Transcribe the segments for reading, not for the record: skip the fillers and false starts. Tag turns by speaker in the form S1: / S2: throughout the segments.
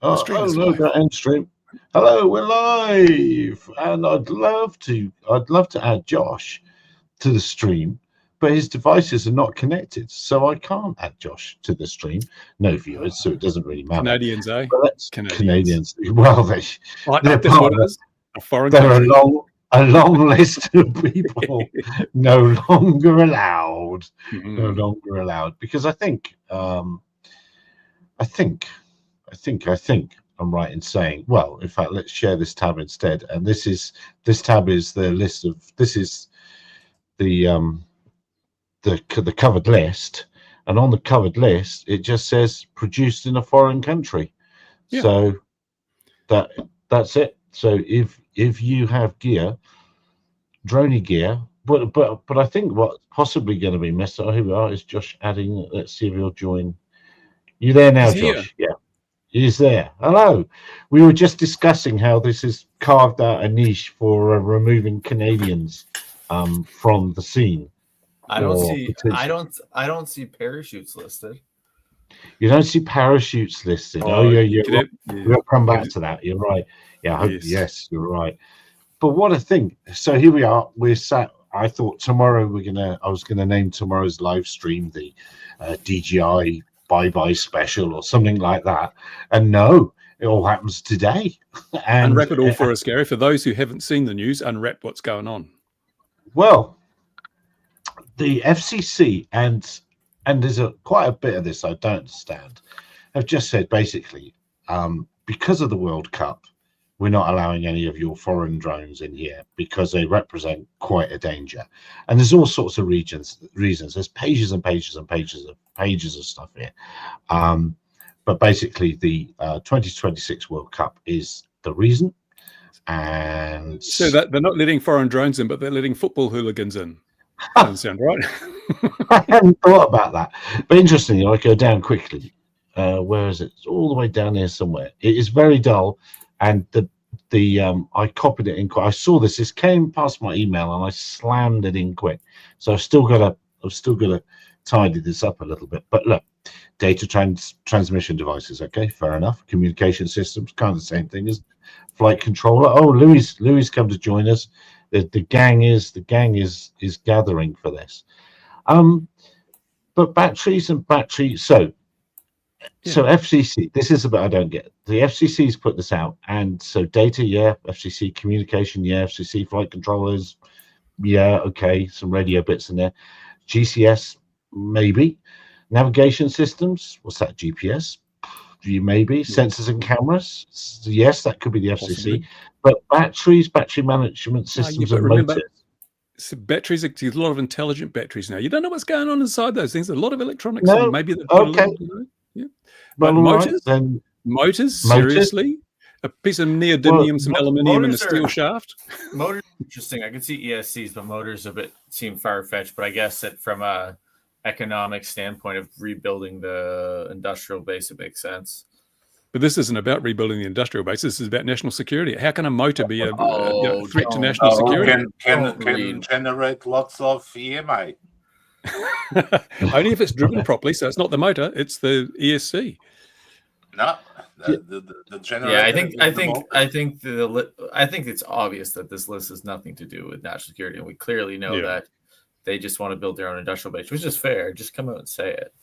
S1: Oh, no, that end stream. Hello, we're live, and I'd love to add Josh to the stream, but his devices are not connected, so I can't add Josh to the stream. No viewers, so it doesn't really matter.
S2: Canadians, eh?
S1: But that's Canadians. Well, they're part of
S2: a foreign
S1: they're
S2: country.
S1: a long list of people no longer allowed. No longer allowed, because I think I'm right in saying, well, in fact, let's share this tab instead. And this tab is the list of, this is the covered list, and on the covered list it just says produced in a foreign country. Yeah. So that's it. So if you have gear, droney gear, but I think what's possibly going to be missed, oh, here we are, is Josh adding. Let's see if he'll join. You there now, Josh? Yeah, he's there. Hello. We were just discussing how this has carved out a niche for removing Canadians from the scene.
S3: I don't see parachutes listed.
S1: You don't see parachutes listed. Oh yeah. We'll come back to that. You're right. Yeah, yes, you're right. But what a thing. So here we are. We're sat. I thought tomorrow I was gonna name tomorrow's live stream the DJI bye-bye special or something like that. And no, it all happens today. And
S2: unwrap it all for us, Gary. For those who haven't seen the news, unwrap what's going on.
S1: Well, the FCC and there's quite a bit of this I don't understand, have just said basically, because of the World Cup, we're not allowing any of your foreign drones in here because they represent quite a danger. And there's all sorts of reasons. There's pages and pages and pages of stuff here. But basically the 2026 World Cup is the reason. And
S2: so that they're not letting foreign drones in, but they're letting football hooligans in. Doesn't sound right.
S1: I hadn't thought about that. But interestingly, I go down quickly. Where is it? It's all the way down here somewhere. It is very dull. And I copied it in quick. I saw this came past my email and I slammed it in quick. So I've still got to tidy this up a little bit. But look, data transmission devices, okay, fair enough. Communication systems, kind of the same thing as flight controller. Oh, Louis come to join us. The gang is gathering for this. But batteries and batteries. So FCC, this is a bit I don't get. The FCC's put this out, and so data, yeah, FCC communication, yeah, FCC flight controllers, yeah, okay, some radio bits in there. GCS, maybe. Navigation systems, what's that? GPS, maybe. Sensors and cameras, yes, that could be the FCC. Possibly. But batteries, battery management systems, and motors.
S2: So batteries, there's a lot of intelligent batteries now. You don't know what's going on inside those things. A lot of electronics.
S1: No,
S2: maybe
S1: okay.
S2: Yeah. But motors, right, motors, seriously? A piece of neodymium, some aluminium, and a steel shaft?
S3: Motors interesting. I can see ESCs, but motors seem far-fetched. But I guess that from a economic standpoint of rebuilding the industrial base, it makes sense.
S2: But this isn't about rebuilding the industrial base. This is about national security. How can a motor be a threat to national security?
S4: Can generate lots of EMI.
S2: Only if it's driven properly. So it's not the motor; it's the ESC.
S4: No, the generator.
S3: Yeah, I think it's obvious that this list has nothing to do with national security, and we clearly know that they just want to build their own industrial base, which is fair. Just come out and say it.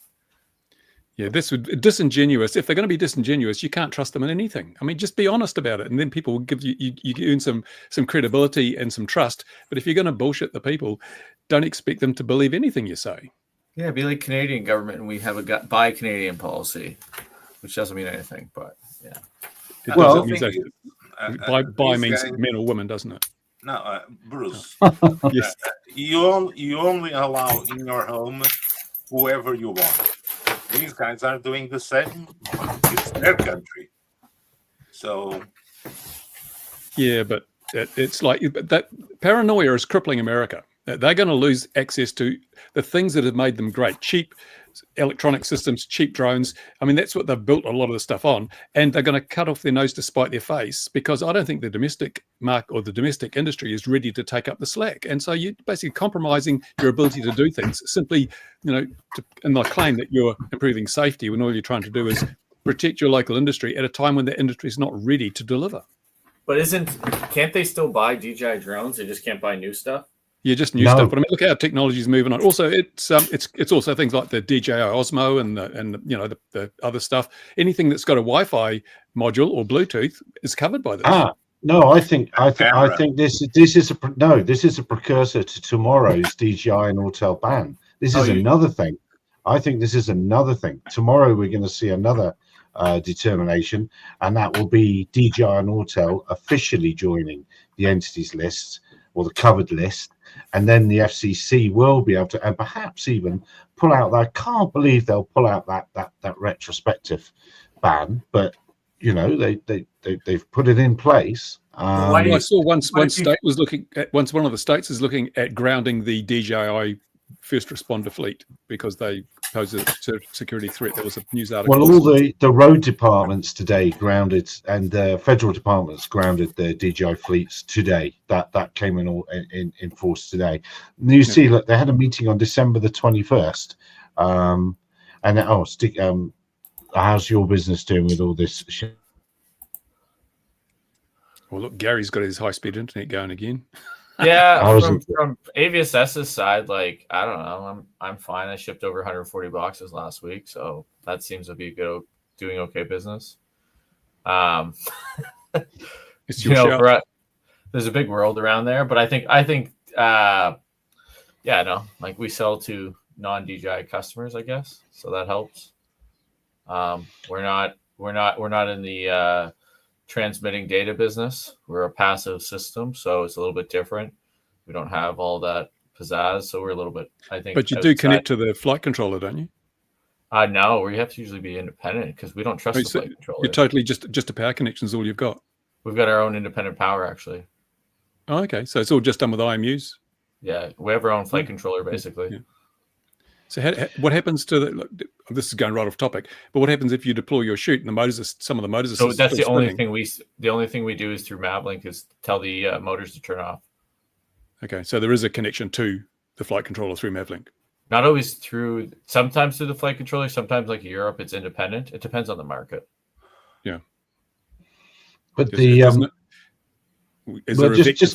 S2: Yeah, this would disingenuous. If they're going to be disingenuous, you can't trust them in anything. I mean, just be honest about it, and then people will give you earn some credibility and some trust. But if you're going to bullshit the people, don't expect them to believe anything you say.
S3: Yeah, be like Canadian government, and we have a buy Canadian policy, which doesn't mean anything. But yeah,
S2: well, buy means men or women, doesn't it?
S4: No, Bruce.
S2: Yes.
S4: You only allow in your home whoever you want. These guys are doing the same. It's their country. So.
S2: Yeah, but it's like that paranoia is crippling America. They're going to lose access to the things that have made them great. Cheap electronic systems, cheap drones. I mean, that's what they've built a lot of the stuff on. And they're going to cut off their nose to spite their face, because I don't think the domestic market or the domestic industry is ready to take up the slack. And so you're basically compromising your ability to do things simply, and they claim that you're improving safety when all you're trying to do is protect your local industry at a time when the industry is not ready to deliver.
S3: But can't they still buy DJI drones? They just can't buy new stuff?
S2: Yeah, just new stuff. But I mean, look how technology is moving on. Also, it's also things like the DJI Osmo and the other stuff. Anything that's got a Wi-Fi module or Bluetooth is covered by this.
S1: No, I think this is a precursor to tomorrow's DJI and Autel ban. This is another thing. I think this is another thing. Tomorrow we're going to see another determination, and that will be DJI and Autel officially joining the entities list or the covered list, and then the FCC will be able to, and perhaps even pull out that. I can't believe they'll pull out that retrospective ban, but they've put it in place.
S2: I saw one state was looking at one of the states is looking at grounding the DJI first responder fleet because they pose a security threat. There was a news article.
S1: Well, all the road departments today grounded, and the federal departments grounded their DJI fleets today. That came in force today. And you see, look, they had a meeting on December the 21st. How's your business doing with all this shit?
S2: Well, look, Gary's got his high-speed internet going again.
S3: Yeah, from AUVSI's side, like, I don't know, I'm fine. I shipped over 140 boxes last week, so that seems to be doing okay business.
S2: It's your show.
S3: There's a big world around there, but I think, like we sell to non-DJI customers, I guess, so that helps. We're not in the transmitting data business. We're a passive system, so it's a little bit different. We don't have all that pizzazz, so we're a little bit, I think.
S2: But you do connect to the flight controller, don't you?
S3: No, we have to usually be independent because we don't trust the flight controller.
S2: You're totally just a power connection is all you've got.
S3: We've got our own independent power, actually.
S2: Oh, okay. So it's all just done with IMUs?
S3: Yeah, we have our own flight controller, basically.
S2: Yeah. So what happens to this is going right off topic, but what happens if you deploy your chute and some of the motors are
S3: so that's the only
S2: spinning?
S3: the only thing we do is through Mavlink is tell the motors to turn off.
S2: Okay, so there is a connection to the flight controller through Mavlink.
S3: Not always sometimes through the flight controller, sometimes like Europe, it's independent. It depends on the market.
S2: Yeah.
S1: But just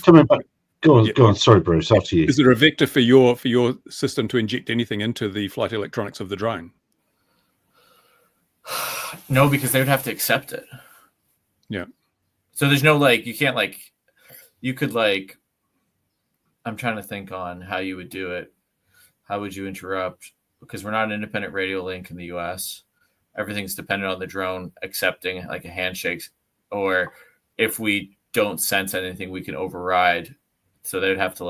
S1: coming back. Go on. Sorry, Bruce. After you.
S2: Is there a vector for your system to inject anything into the flight electronics of the drone?
S3: No, because they would have to accept it.
S2: Yeah.
S3: So there's no you can't you could I'm trying to think on how you would do it. How would you interrupt? Because we're not an independent radio link in the US. Everything's dependent on the drone accepting like a handshake, or if we don't sense anything, we can override. So they'd have to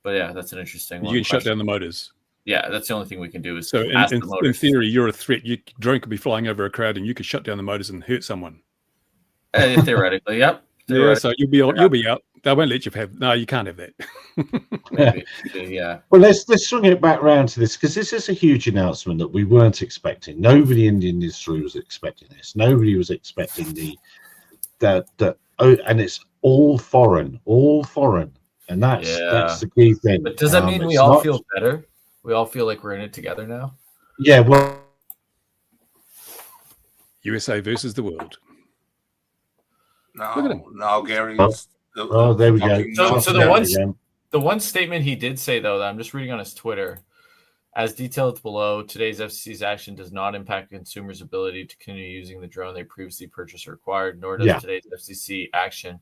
S3: but yeah, that's an interesting one.
S2: You can shut down the motors.
S3: Yeah, that's the only thing we can do is
S2: so in theory, you're a threat. Your drone could be flying over a crowd and you could shut down the motors and hurt someone.
S3: Theoretically, yep.
S2: Yeah, so you'll be out. They won't let you have. No, you can't have that.
S3: Maybe, yeah.
S1: Well, let's swing it back round to this because this is a huge announcement that we weren't expecting. Nobody in the industry was expecting this. Nobody was expecting and it's all foreign, and that's the key thing.
S3: But does that mean we all feel better? We all feel like we're in it together now?
S1: Yeah, well,
S2: USA versus the world.
S4: No, Gary.
S1: There we go.
S3: So the one statement he did say, though, that I'm just reading on his Twitter, as detailed below, today's FCC's action does not impact consumers' ability to continue using the drone they previously purchased or acquired, nor does today's FCC action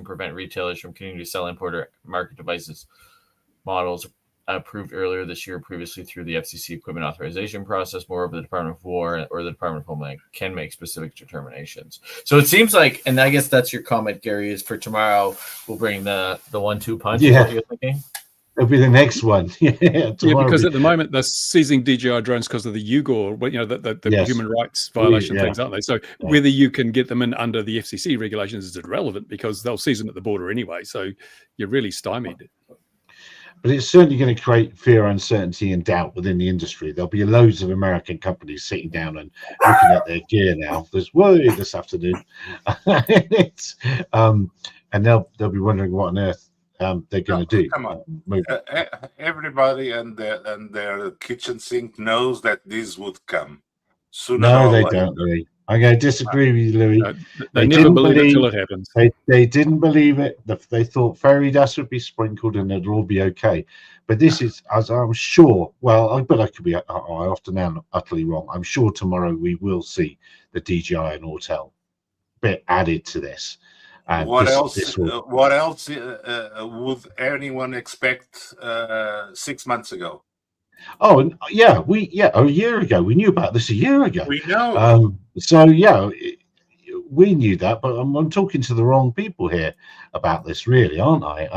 S3: prevent retailers from continuing to sell, import, or market devices models approved earlier this year previously through the FCC equipment authorization process. Moreover, the Department of War or the Department of Homeland can make specific determinations. So it seems like, and I guess that's your comment, Gary, is for tomorrow we'll bring the 1-2 punch.
S1: Yeah.
S3: What you're thinking?
S1: It'll be the next one.
S2: Because at the moment they're seizing DJI drones because of the Uyghur, the human rights violation things, aren't they? So whether you can get them in under the FCC regulations is irrelevant because they'll seize them at the border anyway. So you're really stymied.
S1: But it's certainly going to create fear, uncertainty, and doubt within the industry. There'll be loads of American companies sitting down and looking at their gear now. There's worry this afternoon, and they'll be wondering what on earth they're going to do.
S4: Come on, everybody and their kitchen sink knows that this would come sooner
S1: No,
S4: or
S1: they
S4: later.
S1: don't, Louis. I'm going to disagree with you, Louis.
S2: They never believe it till it happens.
S1: They didn't believe it. They thought fairy dust would be sprinkled and it'd all be okay. But this is, as I'm sure, but I could be, I often am utterly wrong. I'm sure tomorrow we will see the DJI and Autel bit added to this. And
S4: what else would anyone expect 6 months ago?
S1: Oh, and a year ago. We knew about this a year ago.
S4: We know.
S1: We knew that, but I'm talking to the wrong people here about this, really, aren't I?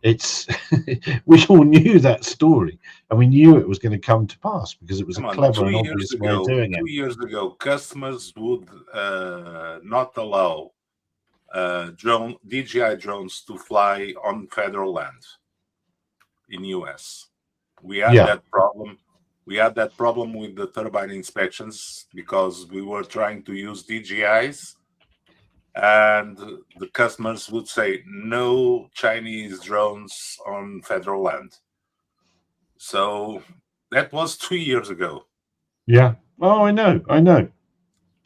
S1: It's we all knew that story, and we knew it was going to come to pass because it was a clever and obvious way of doing it.
S4: 2 years ago, customers would not allow DJI drones to fly on federal land in US. We had that problem. We had that problem with the turbine inspections because we were trying to use DJIs, and the customers would say no Chinese drones on federal land. So that was 2 years ago.
S1: Yeah. Oh, I know.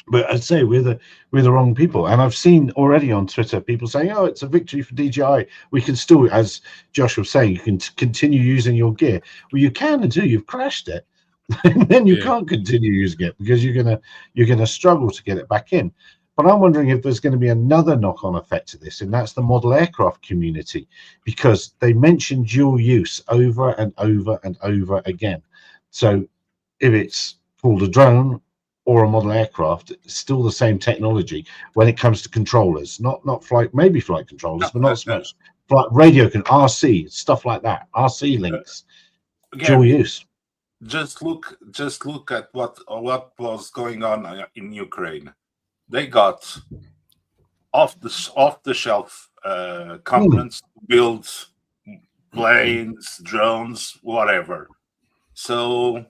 S1: But I'd say we're the wrong people, and I've seen already on Twitter people saying, "Oh, it's a victory for DJI. We can still, as Josh was saying, you can continue using your gear." Well, you can until you've crashed it, and then you can't continue using it because you're gonna struggle to get it back in. But I'm wondering if there's going to be another knock-on effect to this, and that's the model aircraft community, because they mentioned dual use over and over and over again. So if it's called a drone or a model aircraft, it's still the same technology when it comes to controllers, not flight, maybe flight controllers, but not so much flight radio, RC, stuff like that, RC links, dual use.
S4: Just look at what was going on in Ukraine. They got off the shelf components to build planes, drones, whatever. So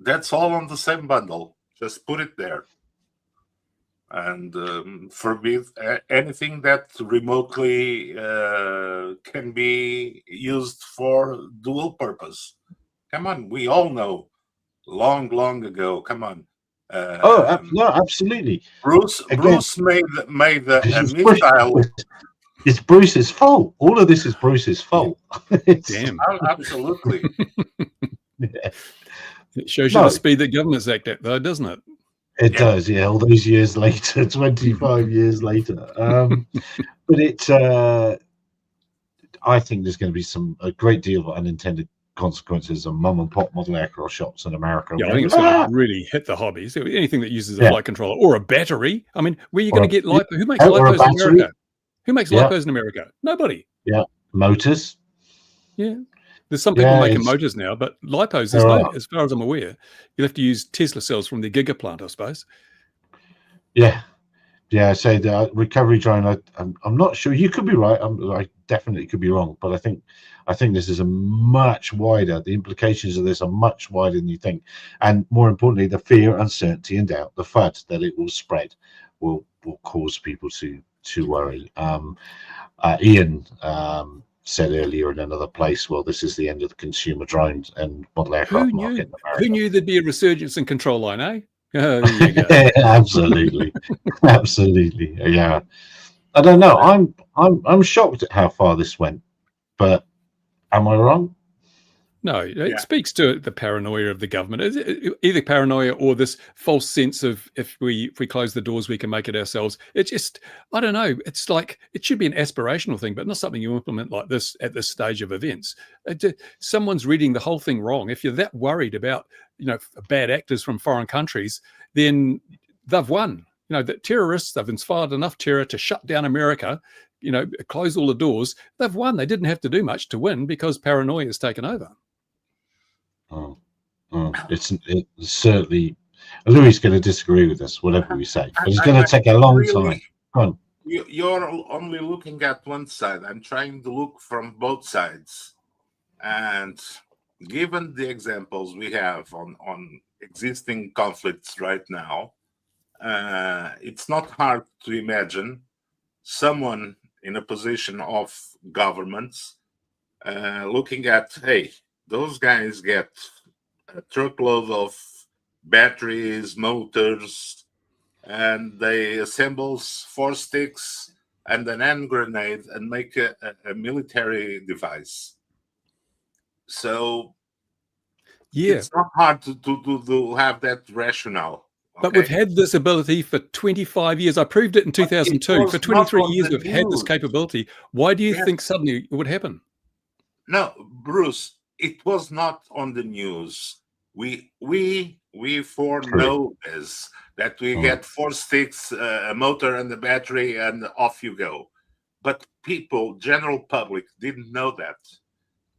S4: that's all on the same bundle. Just put it there, and forbid anything that remotely can be used for dual purpose. Come on, we all know, long ago. Come on.
S1: No, absolutely.
S4: Bruce made a missile.
S1: It's Bruce's fault. All of this is Bruce's fault.
S2: Damn.
S4: Absolutely.
S1: Yeah.
S2: It shows you the speed that governments act at, though, doesn't it?
S1: It does, yeah. All those years later, 25 years later. But I think there's going to be a great deal of unintended consequences of mum and pop model aircraft shops in America.
S2: Yeah, I think it's going to really hit the hobbies. Anything that uses a flight controller or a battery. I mean, where are you going to get LiPo? Who makes LiPos in America? Who makes LiPos in America? Nobody.
S1: Yeah, motors.
S2: Yeah. There's some people making motors now, but LiPos, as far as I'm aware, you'll have to use Tesla cells from the Giga plant, I suppose.
S1: Yeah. So the recovery drone, I'm not sure. You could be right. I definitely could be wrong, but I think this is a much wider. The implications of this are much wider than you think, and more importantly, the fear, uncertainty, and doubt, the FUD that it will spread, will cause people to worry. Ian said earlier in another place, well, this is the end of the consumer drones and model aircraft market in America.
S2: Who knew there'd be a resurgence in control line, eh? Oh, there you go.
S1: Absolutely. Yeah. I don't know. I'm shocked at how far this went, but am I wrong?
S2: No, it speaks to the paranoia of the government. Either paranoia or this false sense of if we close the doors, we can make it ourselves. It's just, I don't know. It's like, it should be an aspirational thing, but not something you implement like this at this stage of events. Someone's reading the whole thing wrong. If you're that worried about, bad actors from foreign countries, then they've won. The terrorists, they've inspired enough terror to shut down America, close all the doors. They've won. They didn't have to do much to win because paranoia has taken over.
S1: It's certainly, Louis is going to disagree with us, whatever we say, but it's going to take a long time. Go on.
S4: You're only looking at one side. I'm trying to look from both sides, and given the examples we have on existing conflicts right now, it's not hard to imagine someone in a position of governments, looking at, hey, those guys get a truckload of batteries, motors, and they assemble 4 sticks and an hand grenade and make a military device. So it's not hard to have that rationale.
S2: But we've had this ability for 25 years. I proved it in 2002. For 23 years, we've had this capability. Why do you think suddenly it would happen? No,
S4: Bruce, it was not on the news. We foreknow this, that we get 4 sticks, a motor and a battery, and off you go. But people, general public, didn't know that.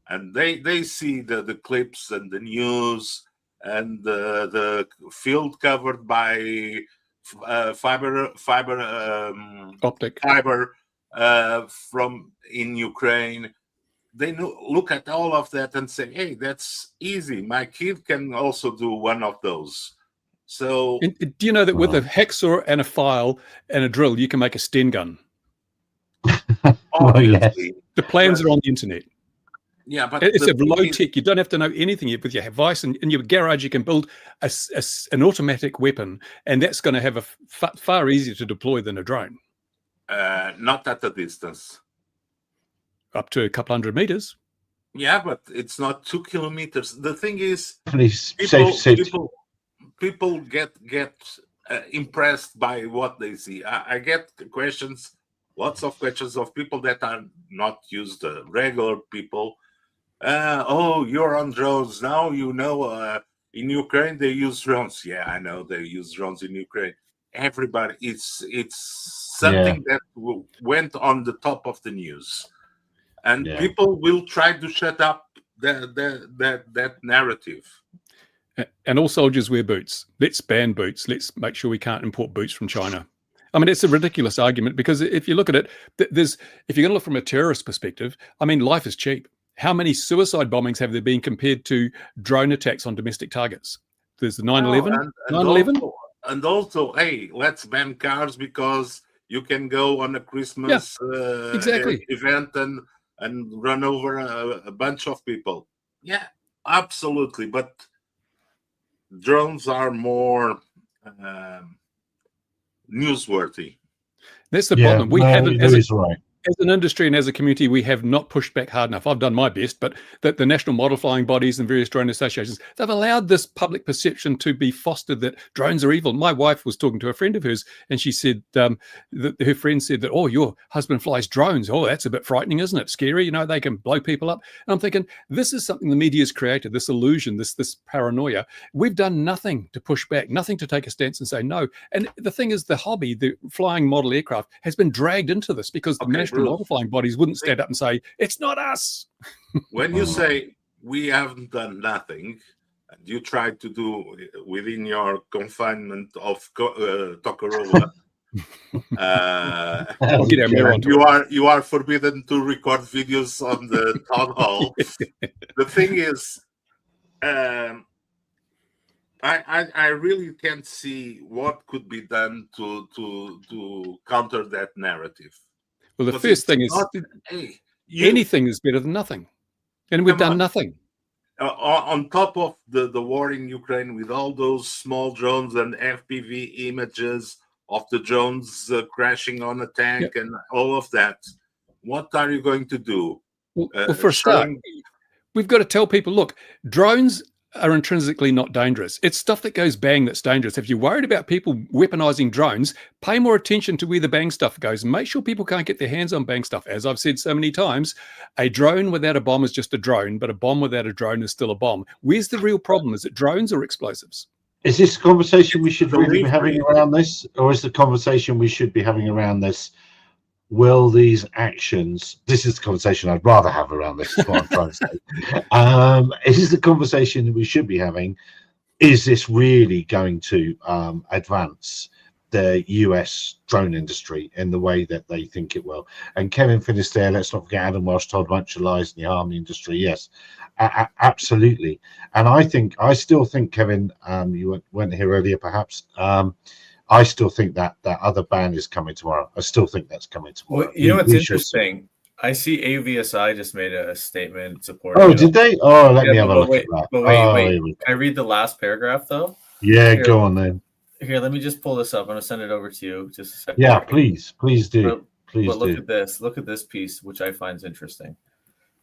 S4: And they see the clips and the news and the field covered by
S2: optic
S4: fiber from in Ukraine. They look at all of that and say, hey, that's easy. My kid can also do one of those. So
S2: do you know that with a hacksaw and a file and a drill, you can make a Sten gun?
S4: Obviously.
S2: The plans are on the internet.
S4: Yeah, but
S2: it's a low tech. You don't have to know anything yet. With your device in your garage, you can build an automatic weapon, and that's going to have a far easier to deploy than a drone.
S4: Not at a distance.
S2: Up to a couple 100 meters.
S4: Yeah, but it's not 2 kilometers. The thing is, people get impressed by what they see. I get questions, lots of questions of people that are not used to regular people. Oh, you're on drones now. You know, in Ukraine they use drones. Yeah, I know they use drones in Ukraine. Everybody, it's something that went on the top of the news. And people will try to shut up that narrative.
S2: And all soldiers wear boots. Let's ban boots. Let's make sure we can't import boots from China. I mean, it's a ridiculous argument because if you look at it, if you're going to look from a terrorist perspective, I mean, life is cheap. How many suicide bombings have there been compared to drone attacks on domestic targets? There's the 9/11. 9/11.
S4: And also, hey, let's ban cars because you can go on a Christmas event and run over a bunch of people. Yeah, absolutely. But drones are more newsworthy.
S2: That's the problem. We haven't, as an industry and as a community, we have not pushed back hard enough. I've done my best, but that the national model flying bodies and various drone associations, they've allowed this public perception to be fostered that drones are evil. My wife was talking to a friend of hers, and she said that her friend said that, oh, your husband flies drones. Oh, that's a bit frightening, isn't it? Scary. You know, they can blow people up. And I'm thinking, this is something the media's created, this illusion, this paranoia. We've done nothing to push back, nothing to take a stance and say no. And the thing is, the hobby, the flying model aircraft, has been dragged into this because the national model flying bodies wouldn't stand up and say, it's not us.
S4: When you say we haven't done nothing, and you try to do within your confinement of Tokorola, you are forbidden to record videos on the town hall. The thing is, I really can't see what could be done to counter that narrative.
S2: Well, the first thing is anything is better than nothing. And we've done nothing.
S4: On top of the war in Ukraine, with all those small drones and FPV images of the drones crashing on a tank and all of that, what are you going to do?
S2: Well, for a start, we've got to tell people, look, drones are intrinsically not dangerous. It's stuff that goes bang that's dangerous. If you're worried about people weaponizing drones, pay more attention to where the bang stuff goes and make sure people can't get their hands on bang stuff. As I've said so many times, a drone without a bomb is just a drone, but a bomb without a drone is still a bomb. Where's the real problem? Is it drones or explosives?
S1: Is this a conversation we should really be having around this? Or is the conversation we should be having around this, will these actions, this is the conversation I'd rather have around this, is what I'm trying to say. Is the conversation that we should be having, is this really going to advance the US drone industry in the way that they think it will? And Kevin finished there, let's not forget Adam Welsh told a bunch of lies in the army industry. Yes, absolutely. And I still think, Kevin, you weren't here earlier perhaps, I still think that other ban is coming tomorrow. I still think that's coming tomorrow.
S3: Well, you know what's interesting? I see AUVSI just made a statement supporting.
S1: Oh, did they? Oh, let me have a look
S3: wait,
S1: at that.
S3: But wait. Can I read the last paragraph though?
S1: Yeah, go on then.
S3: Here, let me just pull this up. I'm gonna send it over to you. Just a second.
S1: Yeah, please do.
S3: But look at this. Look at this piece, which I find is interesting,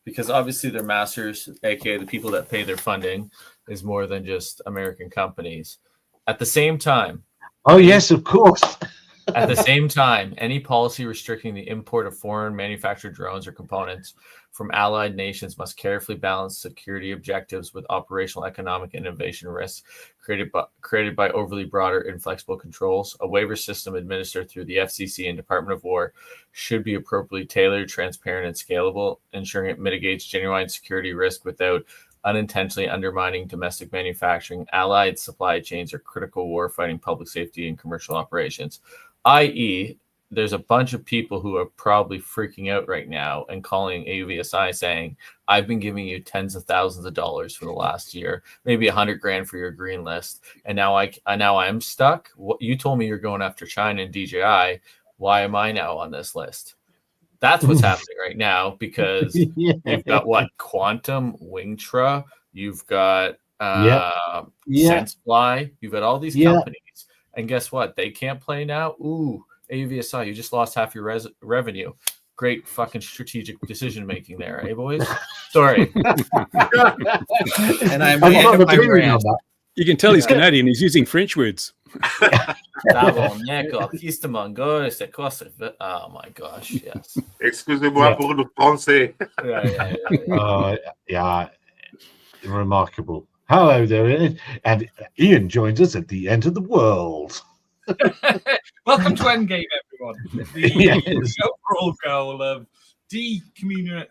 S3: because obviously their masters, aka the people that pay their funding, is more than just American companies. At the same time.
S1: Oh yes, of course.
S3: At the same time, any policy restricting the import of foreign manufactured drones or components from allied nations must carefully balance security objectives with operational, economic, and innovation risks created by overly broad or inflexible controls. A waiver system administered through the FCC and Department of War should be appropriately tailored, transparent, and scalable, ensuring it mitigates genuine security risk without unintentionally undermining domestic manufacturing, allied supply chains, or critical warfighting, public safety, and commercial operations. I.e., there's a bunch of people who are probably freaking out right now and calling AUVSI saying, I've been giving you tens of thousands of dollars for the last year, maybe $100,000 for your green list. And now I'm stuck. You told me you're going after China and DJI. Why am I now on this list? That's what's happening right now, because you've got Quantum, Wingtra, you've got SenseFly, you've got all these companies. And guess what? They can't play now. Ooh, AUVSI, you just lost half your revenue. Great fucking strategic decision making there, eh, boys? Sorry. And I'm on my rant.
S2: You can tell he's Canadian. He's using French words.
S3: Oh my gosh, yes.
S4: Excusez-moi pour le français.
S1: Yeah. Remarkable. Hello there, and Ian joins us at the end of the world.
S5: Welcome to Endgame, everyone. The overall goal of decommunity.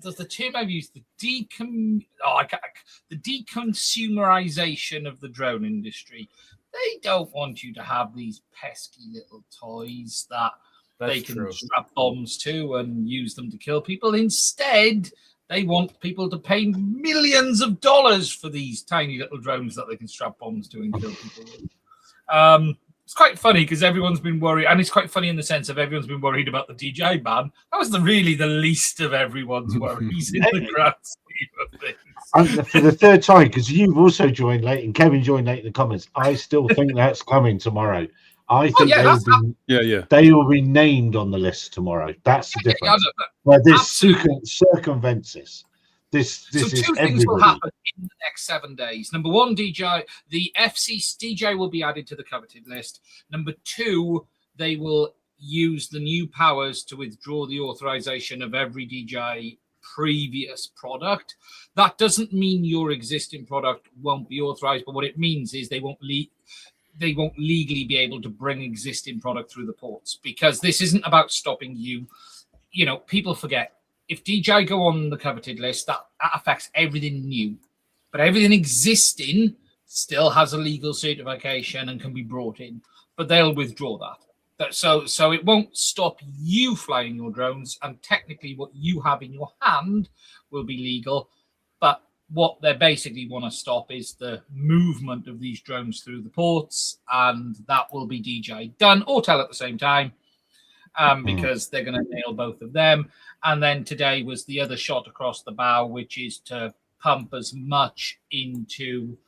S5: There's the term I've used, the deconsumerization of the drone industry. They don't want you to have these pesky little toys that they can strap bombs to and use them to kill people. Instead, they want people to pay millions of dollars for these tiny little drones that they can strap bombs to and kill people with. It's quite funny because everyone's been worried, and it's quite funny in the sense of everyone's been worried about the DJI ban. That was really the least of everyone's worries in the grand scheme of things.
S1: And for the third time, because you've also joined late and Kevin joined late in the comments, I still think that's coming tomorrow. I think they will be named on the list tomorrow. That's the difference. Where this circumvents this. This
S5: so
S1: is
S5: two things will happen in the next 7 days. Number one, the FCC DJI will be added to the coveted list. Number two, they will use the new powers to withdraw the authorization of every DJI previous product. That doesn't mean your existing product won't be authorized, but what it means is they won't legally be able to bring existing product through the ports, because this isn't about stopping you. You know, people forget, if DJI go on the coveted list, that affects everything new, but everything existing still has a legal certification and can be brought in, but they'll withdraw that. So it won't stop you flying your drones, and technically what you have in your hand will be legal, but what they basically want to stop is the movement of these drones through the ports, and that will be DJI done, Autel at the same time, because they're going to nail both of them. And then today was the other shot across the bow, which is to pump as much into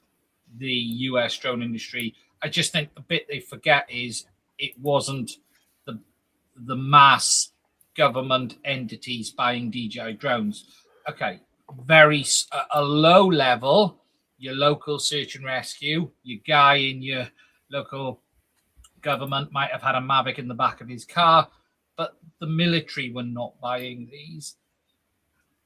S5: the US drone industry. I just think the bit they forget is it wasn't the mass government entities buying DJI drones. Okay, a low level, your local search and rescue, your guy in your local government might have had a Mavic in the back of his car, but the military were not buying these.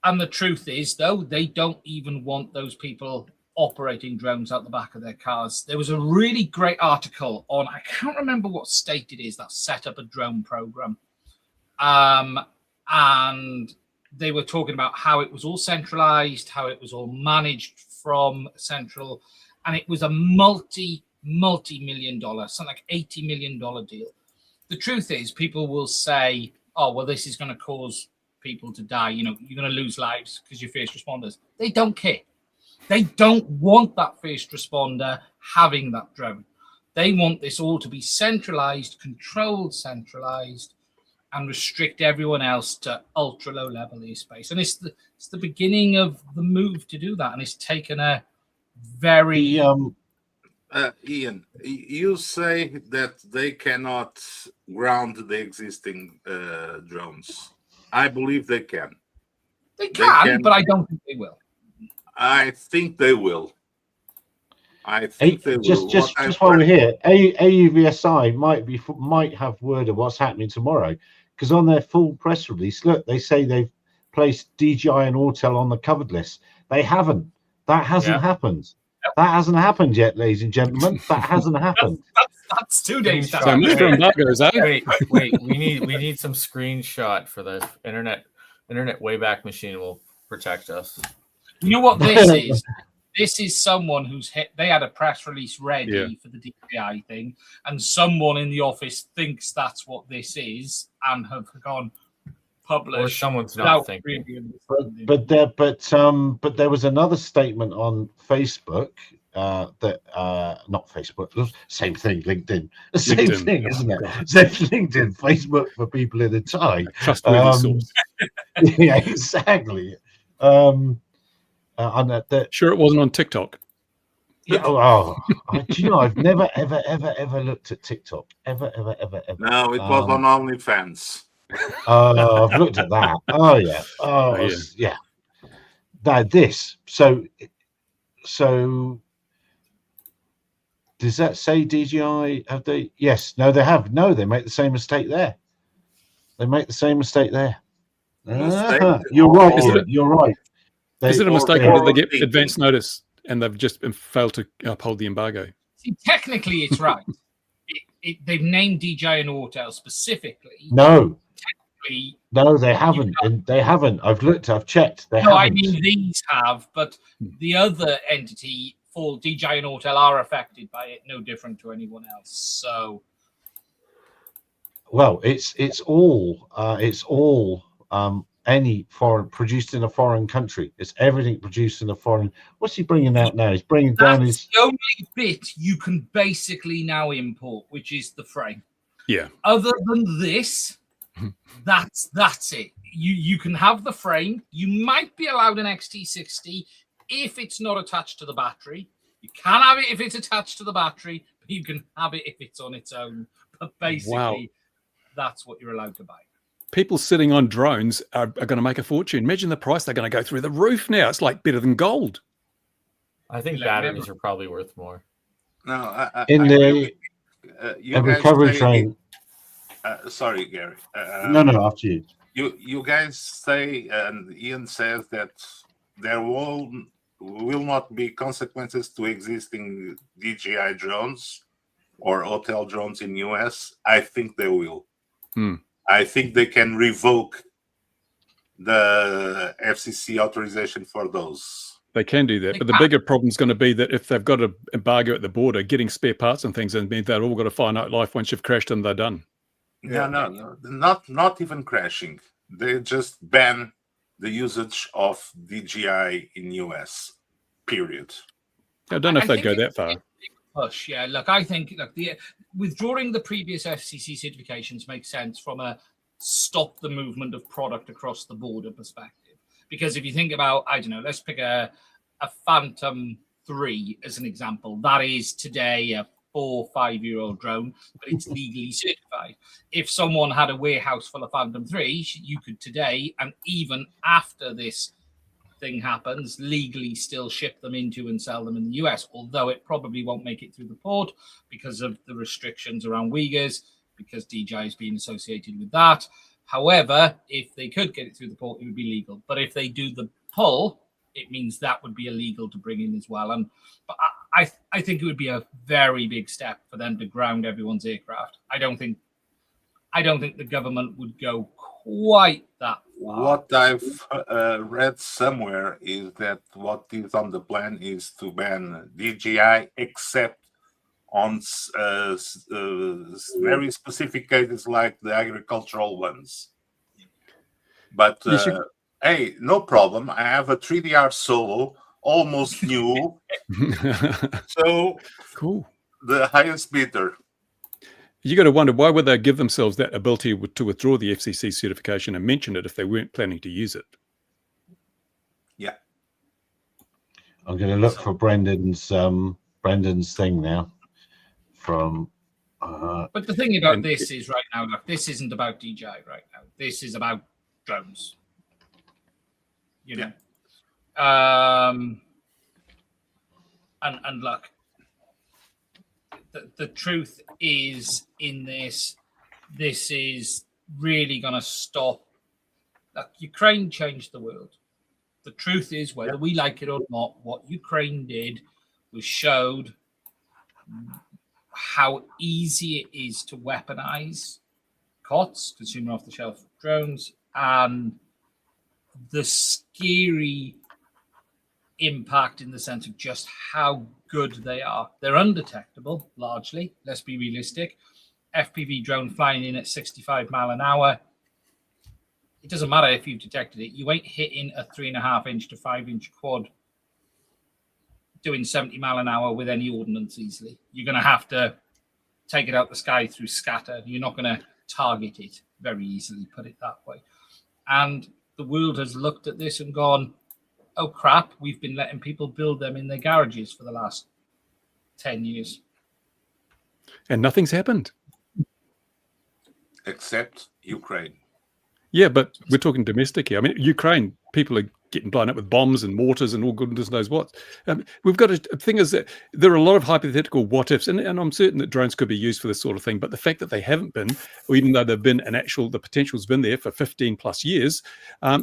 S5: And the truth is, though, they don't even want those people operating drones out the back of their cars. There was a really great article on, I can't remember what state it is, that set up a drone program. And they were talking about how it was all centralized, how it was all managed from central, and it was a multi-million dollar, something like $80 million deal. The truth is, people will say, oh, well, this is going to cause people to die. You know, you're going to lose lives because you're first responders. They don't care. They don't want that first responder having that drone. They want this all to be centralized, controlled, centralized, and restrict everyone else to ultra low level airspace. And it's the beginning of the move to do that. And it's taken a very
S4: Ian, you say that they cannot ground the existing drones. I believe they can.
S5: They can, but I don't think they will.
S4: I think they will. I think they will.
S1: Just while we're here, AUVSI might have word of what's happening tomorrow, because on their full press release, look, they say they've placed DJI and Autel on the covered list. They haven't. That hasn't happened. That hasn't happened yet, ladies and gentlemen. That hasn't happened.
S5: That's 2 days.
S2: So Mr. Embargo's out.
S3: Wait. We need some screenshot for the internet Wayback Machine will protect us.
S5: You know what this is? This is someone they had a press release ready for the DPI thing, and someone in the office thinks that's what this is and have gone publish.
S3: Or someone's not thinking.
S1: But there was another statement on Facebook that not Facebook, same thing, LinkedIn. Same thing, isn't it? Same LinkedIn, Facebook for people in the tie.
S2: Trustworthy source.
S1: Yeah, exactly.
S2: Sure, it wasn't on TikTok.
S1: Yeah, do you know, I've never ever looked at TikTok. Ever.
S4: No, it was on OnlyFans.
S1: I've looked at that. Oh yeah. Yeah. This. So does that say DJI? Have they? Yes. No, they have. No, they make the same mistake there. You're right. You're right.
S2: Is it a mistake, or did they get advance notice and they've just failed to uphold the embargo?
S5: See, technically, it's right. They've named DJI and Autel specifically.
S1: No, they haven't. They haven't. I've looked. I've checked. They haven't.
S5: I mean, these have, but the other entity, for DJI and Autel, are affected by it. No different to anyone else. So,
S1: well, it's all any foreign produced in a foreign country. It's everything produced in a foreign. What's he bringing out now? He's bringing down his.
S5: The only bit you can basically now import, which is the frame.
S2: Yeah.
S5: Other than this, that's it. You can have the frame. You might be allowed an XT60 if it's not attached to the battery. You can have it if it's attached to the battery, but you can have it if it's on its own. But basically, that's what you're allowed to buy.
S2: People sitting on drones are going to make a fortune. Imagine the price. They're going to go through the roof now. It's like better than gold.
S3: I think batteries are probably worth more.
S4: No,
S1: the recovery train.
S4: Sorry, Gary.
S1: No, after you.
S4: You guys say, and Ian says that there will not be consequences to existing DJI drones or Autel drones in US. I think they will. I think they can revoke the FCC authorization for those.
S2: They can do that, but the bigger problem is going to be that if they've got an embargo at the border, getting spare parts and things, and means they've all got a finite life once you've crashed and they're done.
S4: No, not even crashing. They just ban the usage of DJI in US. Period.
S2: I don't know if they'd go that far.
S5: Push, yeah. Look, I think the withdrawing the previous FCC certifications makes sense from a stop the movement of product across the border perspective. Because if you think about, I don't know, let's pick a Phantom 3 as an example. That is today a 4 or 5 year old drone, but it's legally certified. If someone had a warehouse full of Phantom 3, you could today, and even after this thing happens, legally still ship them into and sell them in the US, although it probably won't make it through the port because of the restrictions around Uyghurs, because DJI is being associated with that. However, if they could get it through the port, it would be legal. But if they do the pull, it means that would be illegal to bring in as well. But I think it would be a very big step for them to ground everyone's aircraft. I don't think the government would go quite that far.
S4: What I've read somewhere is that what is on the plan is to ban DJI except on very specific cases like the agricultural ones. But hey, no problem. I have a 3DR Solo, almost new. So
S2: cool.
S4: the highest bidder.
S2: You got to wonder, why would they give themselves that ability to withdraw the FCC certification and mention it if they weren't planning to use it?
S4: Yeah.
S1: I'm going to look for Brendan's thing now. From.
S5: But the thing about this is right now, look, this isn't about DJI right now. This is about drones. You know. And look, the truth is in this is really going to stop. Look, Ukraine changed the world. The truth is, whether we like it or not, what Ukraine did was showed how easy it is to weaponize COTS, consumer off-the-shelf drones, and the scary impact in the sense of just how good they are. They're undetectable, largely. Let's be realistic. FPV drone flying in at 65 mile an hour. It doesn't matter if you've detected it. You ain't hitting a 3.5 inch to 5 inch quad doing 70 mile an hour with any ordnance easily. You're going to have to take it out the sky through scatter. You're not going to target it very easily, put it that way. And the world has looked at this and gone, oh crap, we've been letting people build them in their garages for the last 10 years.
S2: And nothing's happened.
S4: Except Ukraine.
S2: Yeah, but we're talking domestic here. I mean, Ukraine, people are getting blown up with bombs and mortars and all goodness knows what. We've got a thing is that there are a lot of hypothetical what ifs, and I'm certain that drones could be used for this sort of thing. But the fact that they haven't been, or even though they've been the potential's been there for 15 plus years,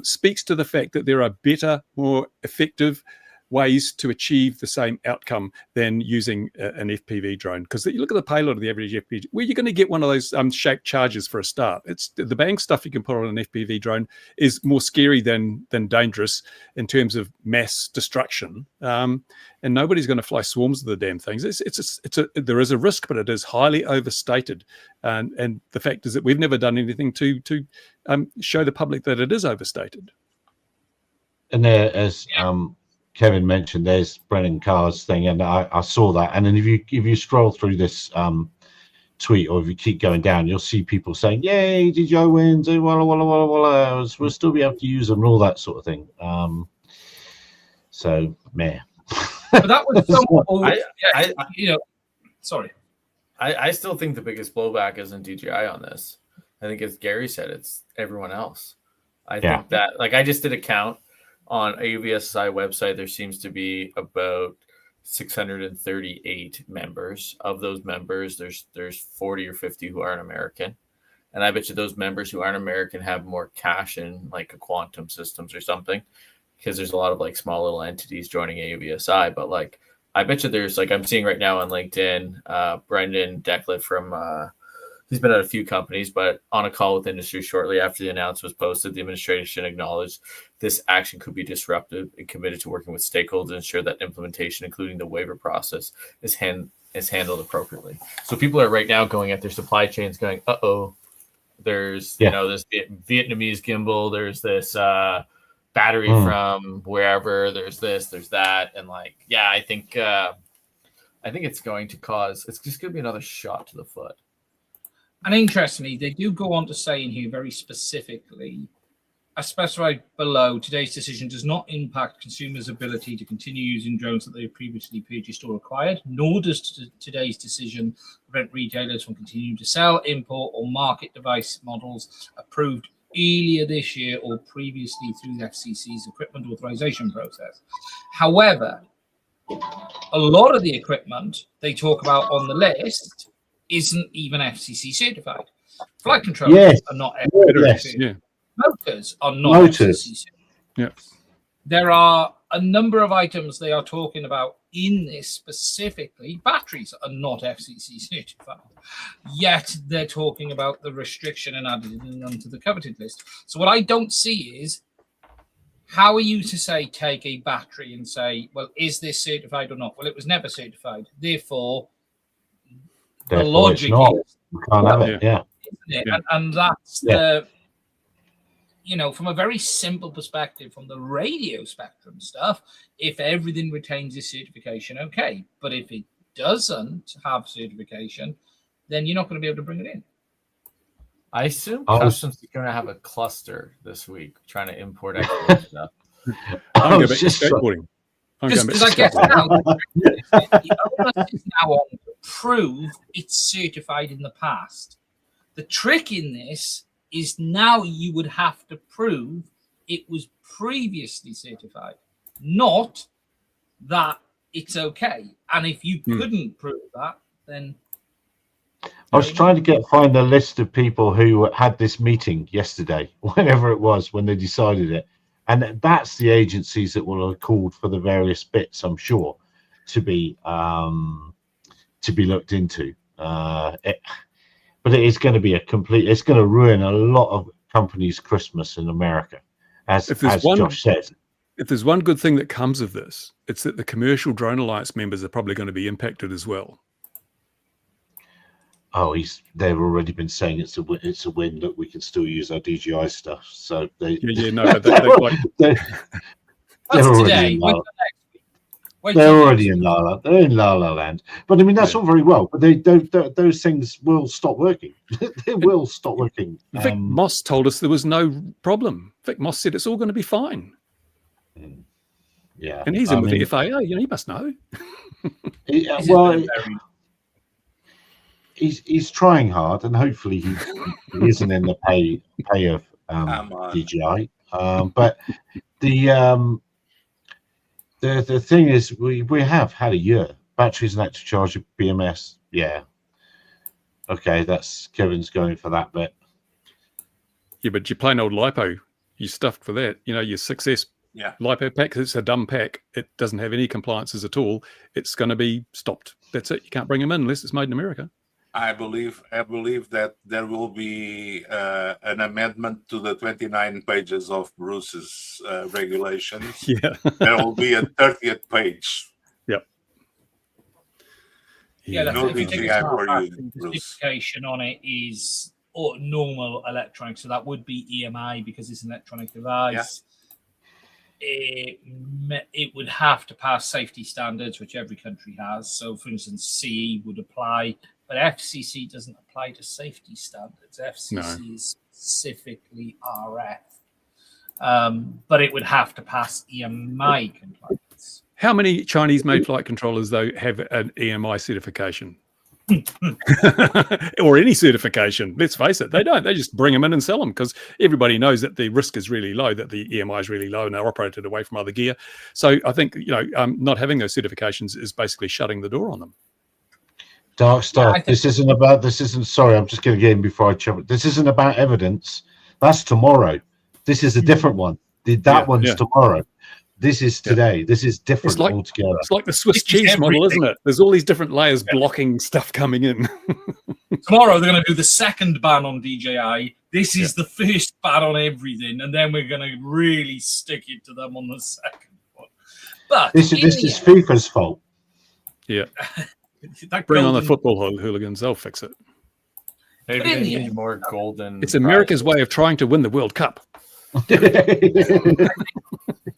S2: speaks to the fact that there are better, more effective ways to achieve the same outcome than using an FPV drone. Because you look at the payload of the average FPV, where you're going to get one of those shaped charges for a start. It's the bang stuff you can put on an FPV drone is more scary than dangerous in terms of mass destruction. And nobody's going to fly swarms of the damn things. There is a risk, but it is highly overstated. And the fact is that we've never done anything to show the public that it is overstated.
S1: And there, as Kevin mentioned, there's Brennan Carr's thing, and I saw that. And then if you scroll through this tweet, or if you keep going down, you'll see people saying, "Yay, DJI wins! We'll still be able to use them," and all that sort of thing. So, meh.
S5: But that was sorry.
S3: I still think the biggest blowback isn't DJI on this. I think, as Gary said, it's everyone else. I think that, like, I just did a count on AUVSI website. There seems to be about 638 members. Of those members, there's 40 or 50 who aren't American. And I bet you those members who aren't American have more cash in like a Quantum Systems or something, because there's a lot of like small little entities joining AUVSI. But like, I bet you there's, like, I'm seeing right now on LinkedIn, Brendan Declet from he's been at a few companies, but on a call with industry shortly after the announcement was posted, the administration acknowledged this action could be disruptive and committed to working with stakeholders to ensure that implementation, including the waiver process, is handled appropriately. So people are right now going at their supply chains going, there's this Vietnamese gimbal, there's this battery from wherever, there's this, there's that, and like, I think it's going to cause, it's just going to be another shot to the foot.
S5: And interestingly, they do go on to say in here very specifically, as specified below, today's decision does not impact consumers' ability to continue using drones that they have previously purchased or acquired, nor does today's decision prevent retailers from continuing to sell, import, or market device models approved earlier this year or previously through the FCC's equipment authorization process. However, a lot of the equipment they talk about on the list isn't even FCC certified. Flight controllers are not FCC certified. Motors are not FCC certified. There are a number of items they are talking about in this specifically. Batteries are not FCC certified, yet they're talking about the restriction and adding them to the coveted list. So what I don't see is, how are you to say, take a battery and say, well, is this certified or not? Well, it was never certified. Therefore the logic is,
S1: you can't have it.
S5: Isn't it? And that's the, from a very simple perspective, from the radio spectrum stuff, if everything retains this certification, okay. But if it doesn't have certification, then you're not going to be able to bring it in.
S3: I assume customs is going to have a cluster this week trying to import export stuff.
S2: I'm going back to skateboarding.
S5: Because I guess now the onus is now on to prove it's certified in the past. The trick in this is now you would have to prove it was previously certified, not that it's okay. And if you couldn't prove that, then
S1: I was trying to find a list of people who had this meeting yesterday, whenever it was, when they decided it. And that's the agencies that will have called for the various bits, I'm sure, to be looked into. But it is going to be it's going to ruin a lot of companies' Christmas in America, as Josh said.
S2: If there's one good thing that comes of this, it's that the commercial Drone Alliance members are probably going to be impacted as well.
S1: Oh, they've already been saying it's a win that we can still use our DJI stuff. So they're already in La La. They're already in La La. They're in La La Land. But I mean, that's all very well. But those things will stop working. They will stop working.
S2: Vic Moss told us there was no problem. Vic Moss said it's all going to be fine.
S1: Yeah,
S2: and he's in with the FAA. He must know.
S1: He's trying hard, and hopefully he isn't in the pay of DJI. But the thing is, we have had a year. Batteries and active charge of BMS. Yeah. Okay, that's Kevin's going for that bit.
S2: Yeah, but your plain old LiPo, you stuffed for that. Your Success LiPo pack, it's a dumb pack. It doesn't have any compliances at all. It's going to be stopped. That's it. You can't bring them in unless it's made in America.
S4: I believe that there will be an amendment to the 29 pages of Bruce's regulations.
S2: Yeah.
S4: There will be a 30th page.
S2: Yep.
S5: Yeah,
S4: no
S5: if you take
S4: DJI for you,
S5: the
S4: Bruce.
S5: certification on it is normal electronic, so that would be EMI because it's an electronic device. It would have to pass safety standards, which every country has. So, for instance, CE would apply, but FCC doesn't apply to safety standards. FCC is specifically RF, but it would have to pass EMI compliance.
S2: How many Chinese-made flight controllers, though, have an EMI certification? Or any certification? Let's face it, they don't. They just bring them in and sell them because everybody knows that the risk is really low, that the EMI is really low, and they're operated away from other gear. So I think not having those certifications is basically shutting the door on them.
S1: Dark stuff. This isn't. Sorry, I'm just going to get in before I jump. This isn't about evidence. That's tomorrow. This is a different one. That one's tomorrow. This is today. This is different altogether.
S2: It's like the Swiss cheese model, isn't it? There's all these different layers blocking stuff coming in.
S5: Tomorrow they're going to do the second ban on DJI. This is the first ban on everything, and then we're going to really stick it to them on the second one. But
S1: this is FIFA's fault.
S2: Yeah. Bring on the football hooligans. They'll fix it.
S3: Maybe they need more golden.
S2: It's America's way of trying to win the World Cup.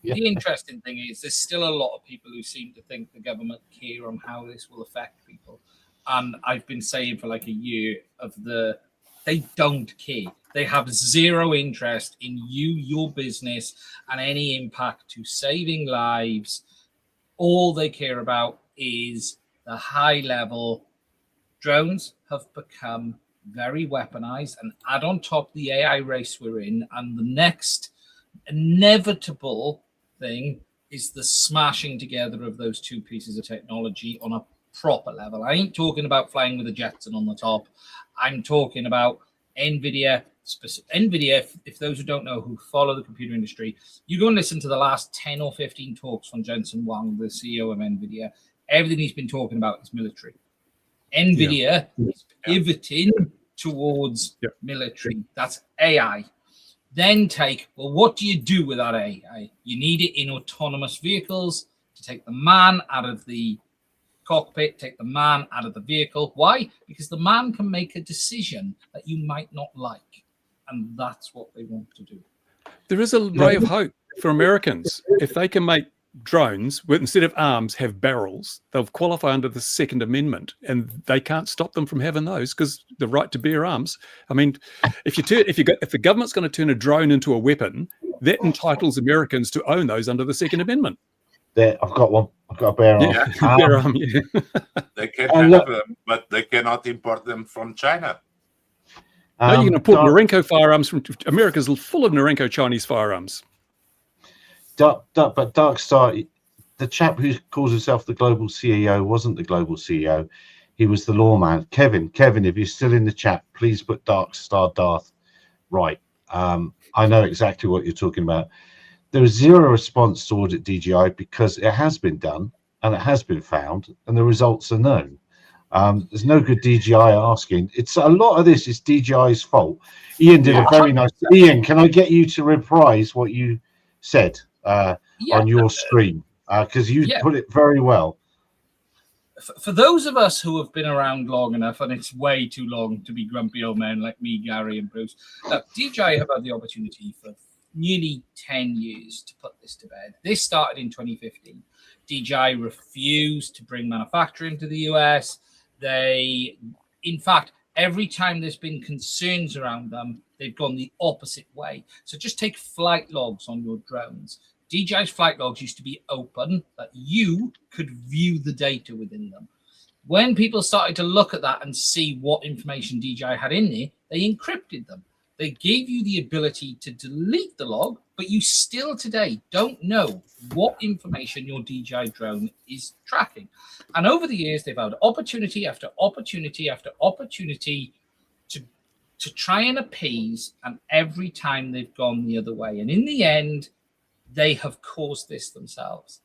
S5: The interesting thing is there's still a lot of people who seem to think the government care on how this will affect people. And I've been saying for like a year they don't care. They have zero interest in you, your business, and any impact to saving lives. All they care about is the high level. Drones have become very weaponized, and add on top the AI race we're in, and the next inevitable thing is the smashing together of those two pieces of technology on a proper level. I ain't talking about flying with a Jetson on the top. I'm talking about NVIDIA. NVIDIA, if those who don't know, who follow the computer industry, you go and listen to the last 10 or 15 talks from Jensen Huang, the CEO of NVIDIA. Everything he's been talking about is military. NVIDIA is pivoting towards military. That's AI. Then what do you do with that AI? You need it in autonomous vehicles to take the man out of the cockpit, take the man out of the vehicle. Why? Because the man can make a decision that you might not like. And that's what they want to do.
S2: There is a ray of hope for Americans. If they can make drones, instead of arms, have barrels, they'll qualify under the Second Amendment, and they can't stop them from having those because the right to bear arms. I mean, if the government's going to turn a drone into a weapon, that entitles Americans to own those under the Second Amendment.
S1: There, I've got one. I've got a bear arm.
S2: Yeah, bear arm. Yeah.
S4: They can have them, but they cannot import them from China.
S2: No, you can import Norinco firearms from America's full of Norinco Chinese firearms.
S1: But Dark Star, the chap who calls himself the global CEO wasn't the global CEO. He was the lawman. Kevin, if you're still in the chat, please put Dark Star Darth right. I know exactly what you're talking about. There is zero response to audit DJI because it has been done and it has been found and the results are known. There's no good DJI asking. It's a lot of this is DJI's fault. Ian did a very nice. Ian, can I get you to reprise what you said on your stream? Because you put it very well.
S5: For those of us who have been around long enough, and it's way too long to be grumpy old men like me, Gary, and Bruce, DJI have had the opportunity for nearly 10 years to put this to bed. This started in 2015. DJI refused to bring manufacturing to the US. They, in fact, every time there's been concerns around them, they've gone the opposite way. So just take flight logs on your drones. DJI's flight logs used to be open, that you could view the data within them. When people started to look at that and see what information DJI had in there, they encrypted them. They gave you the ability to delete the log, but you still today don't know what information your DJI drone is tracking. And over the years, they've had opportunity after opportunity after opportunity to try and appease, and every time they've gone the other way. And in the end, they have caused this themselves.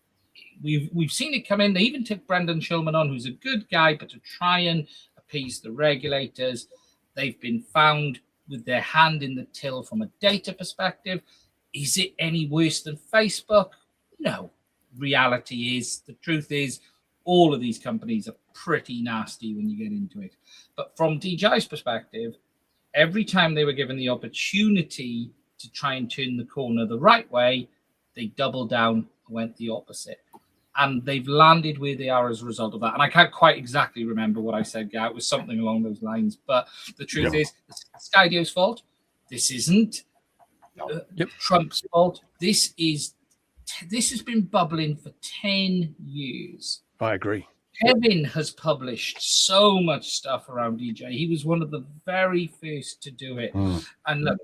S5: We've seen it come in. They even took Brendan Shulman on, who's a good guy, but to try and appease the regulators, they've been found with their hand in the till from a data perspective. Is it any worse than Facebook? No. Reality is, the truth is, all of these companies are pretty nasty when you get into it. But from DJI's perspective, every time they were given the opportunity to try and turn the corner the right way, they doubled down and went the opposite. And they've landed where they are as a result of that. And I can't quite exactly remember what I said, Guy. It was something along those lines. But the truth is, it's Skydio's fault. This isn't Trump's fault. This has been bubbling for 10 years.
S2: I agree.
S5: Kevin has published so much stuff around DJI. He was one of the very first to do it. And look,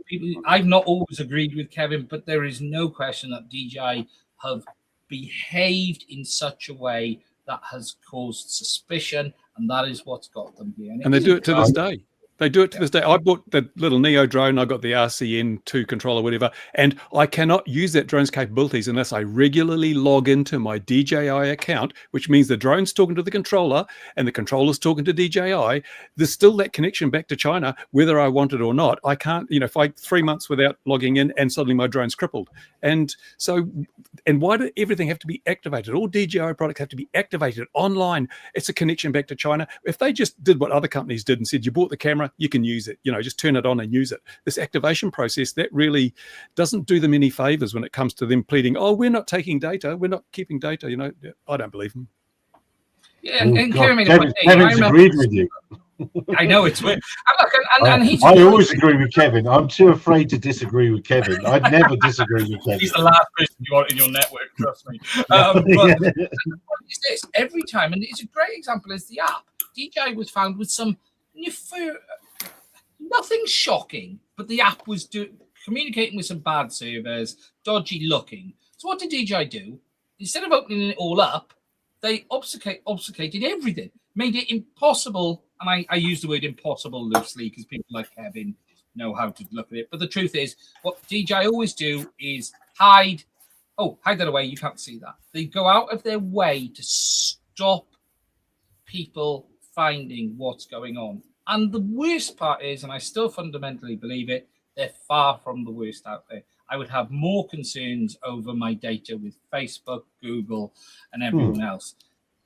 S5: I've not always agreed with Kevin, but there is no question that DJI have behaved in such a way that has caused suspicion, and that is what's got them here.
S2: And they do it to this day. They do it to this day. I bought the little Neo drone. I got the RCN2 controller, whatever, and I cannot use that drone's capabilities unless I regularly log into my DJI account, which means the drone's talking to the controller and the controller's talking to DJI. There's still that connection back to China, whether I want it or not. I can't, if I 3 months without logging in and suddenly my drone's crippled. And why do everything have to be activated? All DJI products have to be activated online. It's a connection back to China. If they just did what other companies did and said, you bought the camera, you can use it, just turn it on and use it. This activation process, that really doesn't do them any favors when it comes to them pleading, oh, we're not taking data, we're not keeping data. I don't believe them.
S5: Yeah, and Kevin's
S1: agreed with you.
S5: I know it's weird. I
S1: always agree with Kevin. I'm too afraid to disagree with Kevin. I'd never disagree with Kevin.
S5: He's the last person you want in your network, trust me. But the point is this, every time, and it's a great example, is the app. DJI was found with some nothing shocking, but the app was communicating with some bad servers, dodgy looking. So what did DJI do? Instead of opening it all up, they obfuscated everything, made it impossible. And I use the word impossible loosely because people like Kevin know how to look at it. But the truth is, what DJI always do is hide that away. You can't see that. They go out of their way to stop people finding what's going on. And the worst part is, and I still fundamentally believe it, they're far from the worst out there. I would have more concerns over my data with Facebook, Google, and everyone else.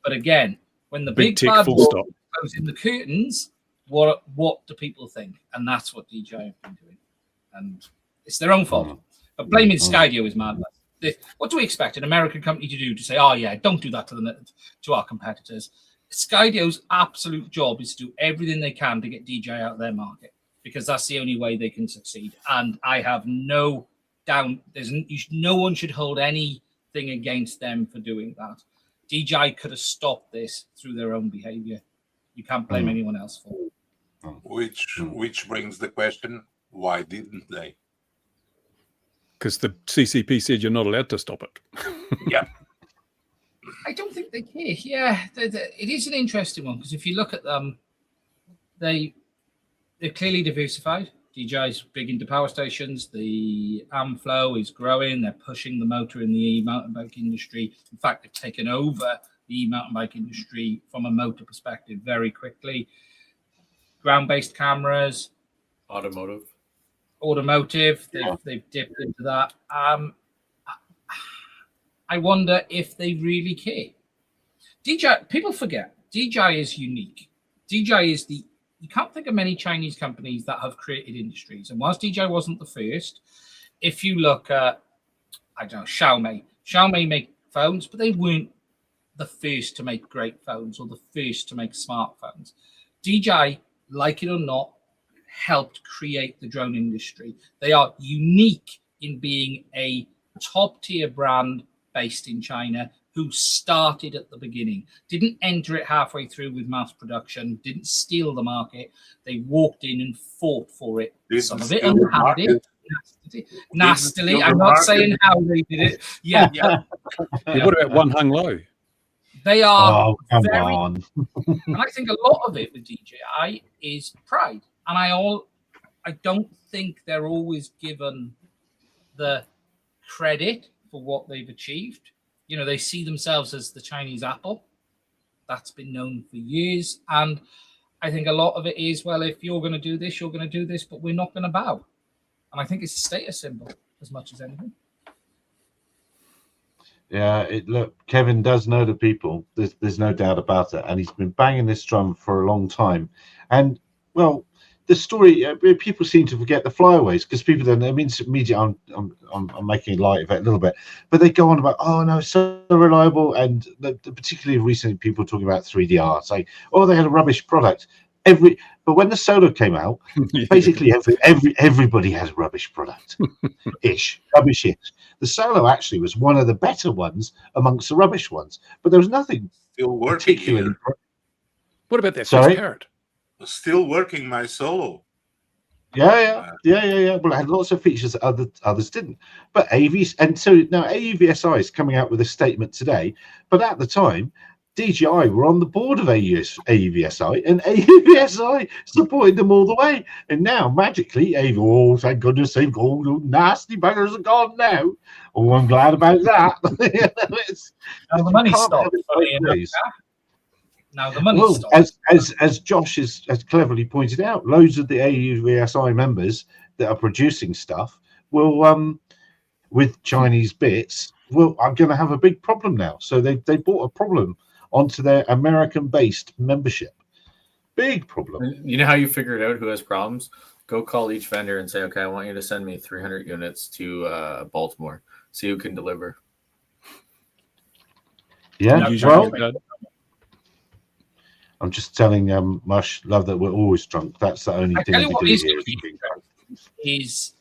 S5: But again, when the big bad wolf goes in the curtains, what do people think? And that's what DJI have been doing. And it's their own fault. But blaming Skydio is madness. what do we expect an American company to do? To say, oh yeah, don't do that to our competitors. Skydio's absolute job is to do everything they can to get DJI out of their market, because that's the only way they can succeed. And I have no doubt no one should hold anything against them for doing that. DJI could have stopped this through their own behavior. You can't blame anyone else for it.
S4: Which brings the question, why didn't they?
S2: Because the CCP said you're not allowed to stop it.
S4: Yeah.
S5: I don't think they care. Yeah, it is an interesting one, because if you look at them, they're clearly diversified. DJI's big into power stations. The AmFlow is growing. They're pushing the motor in the e-mountain bike industry. In fact, they've taken over the e-mountain bike industry from a motor perspective very quickly. Ground-based cameras.
S3: Automotive.
S5: They've dipped into that. I wonder if they really care. DJI, people forget, DJI is unique. DJI is you can't think of many Chinese companies that have created industries. And whilst DJI wasn't the first, if you look at, I don't know, Xiaomi make phones, but they weren't the first to make great phones or the first to make smartphones. DJI, like it or not, helped create the drone industry. They are unique in being a top-tier brand based in China, who started at the beginning, didn't enter it halfway through with mass production, didn't steal the market. They walked in and fought for it. Some of it underhanded, nastily. I'm not saying how they did it. Yeah.
S2: What about One Hung Low?
S5: They are
S1: come on.
S5: And I think a lot of it with DJI is pride. And I don't think they're always given the credit for what they've achieved. You know, they see themselves as the Chinese Apple. That's been known for years. And I think a lot of it is, well, if you're going to do this, you're going to do this, but we're not going to bow. And I think it's a status symbol as much as anything.
S1: Yeah, look, Kevin does know the people. There's no doubt about it. And he's been banging this drum for a long time. And, well, the story, people seem to forget the flyaways, because people don't, I mean, media, I'm making light of it a little bit, but they go on about, oh no, it's so reliable. And particularly recently, people talking about 3DR, saying, oh, they had a rubbish product. But when the Solo came out, basically everybody has a rubbish product, rubbish-ish. The Solo actually was one of the better ones amongst the rubbish ones, but there was nothing
S4: still working
S1: particularly.
S2: What about that
S1: Sorry?
S2: parrot?
S4: Still working, my Solo.
S1: Yeah. Well, it had lots of features that others didn't. But and so now AUVSI is coming out with a statement today. But at the time, DJI were on the board of AUVSI, and AUVSI supported them all the way. And now, magically, thank goodness they've gone. Oh, nasty buggers are gone now. Oh, I'm glad about that.
S5: The money stopped. Now the money stopped.
S1: As Josh has cleverly pointed out, loads of the AUVSI members that are producing stuff will, with Chinese bits, are going to have a big problem now. So they brought a problem onto their American-based membership. Big problem.
S3: You know how you figured out who has problems? Go call each vendor and say, okay, I want you to send me 300 units to Baltimore. See who can deliver.
S1: Yeah, well, I'm just telling Mush, love that we're always drunk. That's the only thing we do here.
S5: Is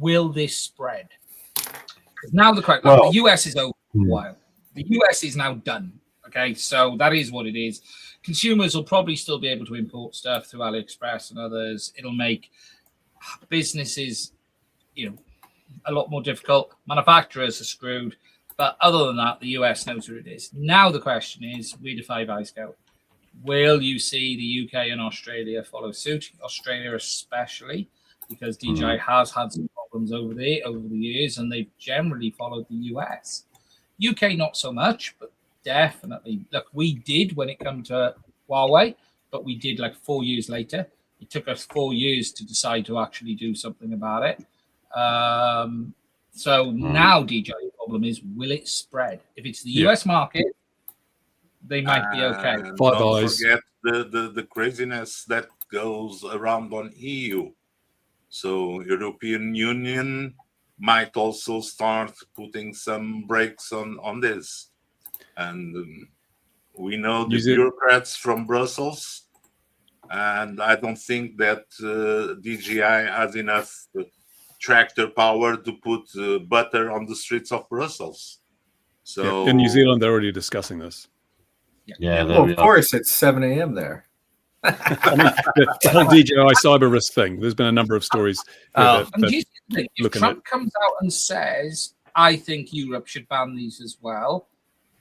S5: will this spread? Now the US is over a while. The US is now done. Okay, so that is what it is. Consumers will probably still be able to import stuff through AliExpress and others. It'll make businesses, a lot more difficult. Manufacturers are screwed. But other than that, the US knows where it is. Now the question is, where do Five Eyes go? Will you see the UK and Australia follow suit? Australia especially, because DJI has had some problems over the years, and they've generally followed the US. UK not so much, but definitely. Look, we did when it came to Huawei, but we did like 4 years later. It took us 4 years to decide to actually do something about it. So now DJI's problem is, will it spread? If it's the US market, they might be okay.
S4: Don't forget the craziness that goes around on EU. So European Union might also start putting some brakes on this. And we know the bureaucrats from Brussels, and I don't think that DJI has enough tractor power to put butter on the streets of Brussels. So
S2: in New Zealand, they're already discussing this.
S1: Yeah,
S6: well, of course, it's 7 a.m. there.
S2: I mean, the whole DJI cyber risk thing. There's been a number of stories.
S5: And do you think if Trump comes out and says, "I think Europe should ban these as well,"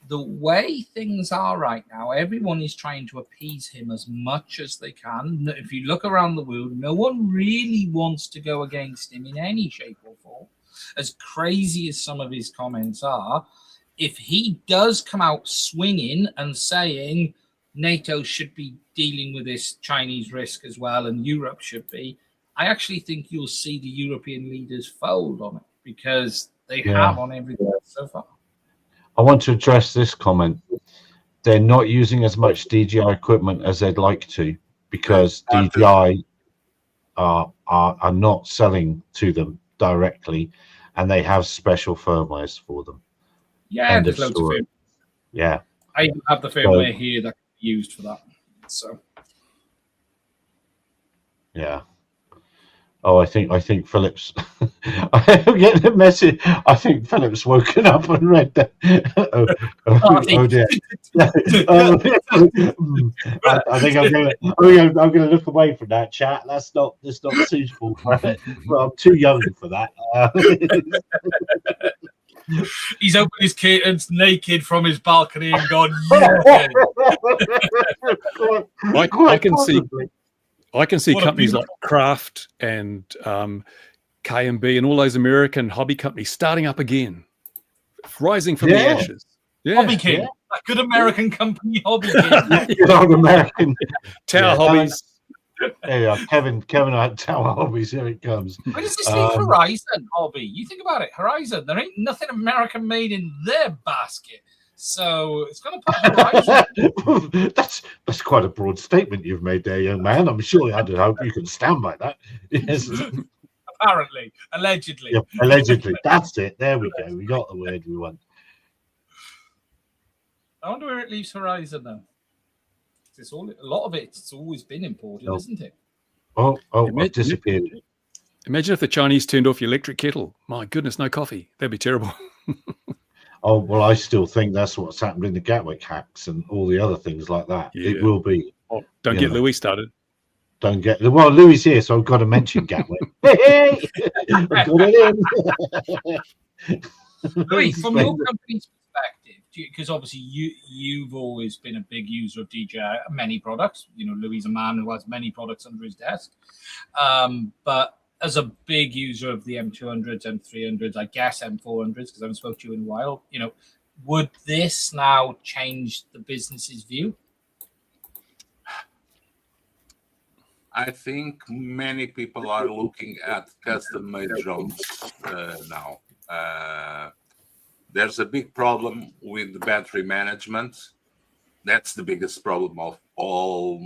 S5: the way things are right now, everyone is trying to appease him as much as they can. If you look around the world, no one really wants to go against him in any shape or form. As crazy as some of his comments are, if he does come out swinging and saying NATO should be dealing with this Chinese risk as well, and Europe should be, I actually think you'll see the European leaders fold on it, because they have on everything so far.
S1: I want to address this comment. They're not using as much DJI equipment as they'd like to, because DJI are not selling to them directly, and they have special firmwares for them.
S5: Yeah, there's loads of firmware.
S1: Yeah.
S5: I have the firmware here that can be used for that. So
S1: yeah. Oh, I think Philip's. I'm getting a message. I think Philip's woken up and read that. Oh dear. I think I'm going to look away from that chat. That's not suitable for it. Well, I'm too young for that.
S5: He's opened his curtains naked from his balcony and gone,
S2: I can see companies like Kraft and K&B and all those American hobby companies starting up again, rising from the ashes.
S5: Hobby King, a good American company, Hobby King.
S1: Good old American
S2: Tower Hobbies.
S1: There you are, Kevin at Tower Hobbies. Here it comes.
S5: Where does this leave Horizon Hobby? You think about it, Horizon. There ain't nothing American made in their basket. So it's going to put Horizon.
S1: That's quite a broad statement you've made there, young man. I'm sure I hope you can stand by that. Yes.
S5: Apparently, allegedly.
S1: Yeah, allegedly. That's it. There we go. We got the word we want.
S5: I wonder where it leaves Horizon though. It's all, a lot of it's always been imported, isn't it?
S1: Oh, it disappeared.
S2: Imagine if the Chinese turned off your electric kettle. My goodness, no coffee. That'd be terrible.
S1: Oh, well, I still think that's what's happened in the Gatwick hacks and all the other things like that. Yeah. It will be.
S2: Oh, don't get Louis started.
S1: Well, Louis here, so I've got to mention Gatwick. Hey! I've got it in.
S5: Louis, from your company's perspective, because obviously you've always been a big user of DJI, many products. You know, Louis is a man who has many products under his desk. But as a big user of the M200s, M300s, I guess M400s, because I haven't spoken to you in a while, you know, would this now change the business's view?
S4: I think many people are looking at custom-made drones now. There's a big problem with the battery management. That's the biggest problem of all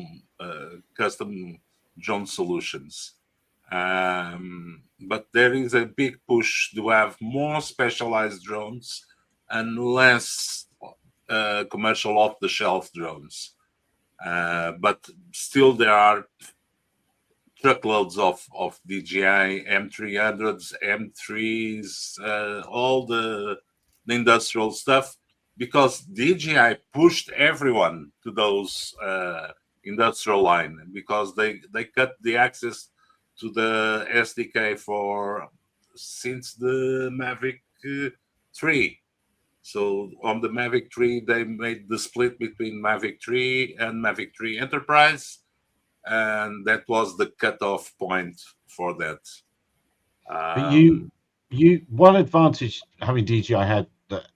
S4: custom drone solutions. But there is a big push to have more specialized drones and less commercial off-the-shelf drones. But still there are truckloads of DJI M300s, M3s, all the industrial stuff, because DJI pushed everyone to those industrial line, because they cut the access to the SDK since the Mavic 3. So on the Mavic 3, they made the split between Mavic 3 and Mavic 3 Enterprise, and that was the cutoff point for that.
S1: But one advantage having DJI had that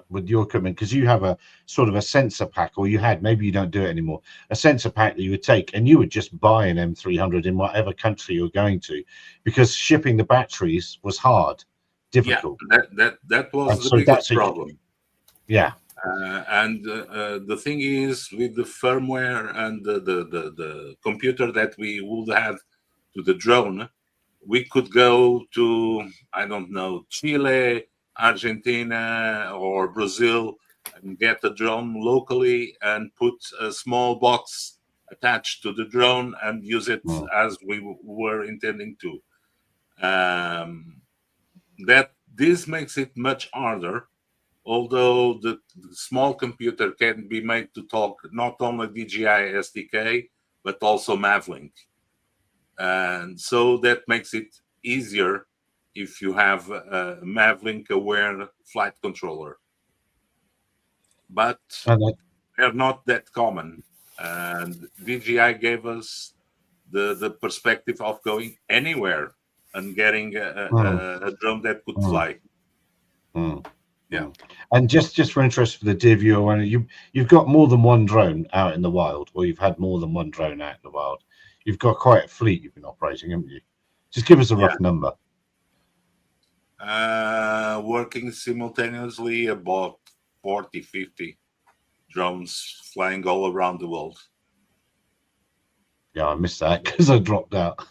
S1: with your equipment, because you have a sort of a sensor pack, or you had, maybe you don't do it anymore, a sensor pack that you would take and you would just buy an M300 in whatever country you're going to, because shipping the batteries was hard, difficult.
S4: Yeah, that was the biggest problem.
S1: Yeah.
S4: And the thing is, with the firmware and the computer that we would have to the drone, we could go to, I don't know, Chile, Argentina, or Brazil, and get a drone locally and put a small box attached to the drone and use it as we were intending to. That this makes it much harder, although the small computer can be made to talk not only DJI SDK, but also Mavlink. And so that makes it easier if you have a Mavlink aware flight controller. But they're not that common. And DJI gave us the perspective of going anywhere and getting a drone that could fly. Yeah.
S1: And just for interest for the dear viewer, you've got more than one drone out in the wild, or you've had more than one drone out in the wild. You've got quite a fleet you've been operating, haven't you? Just give us a rough number.
S4: Working simultaneously, about 40, 50 drones flying all around the world.
S1: Yeah, I missed that because I dropped out.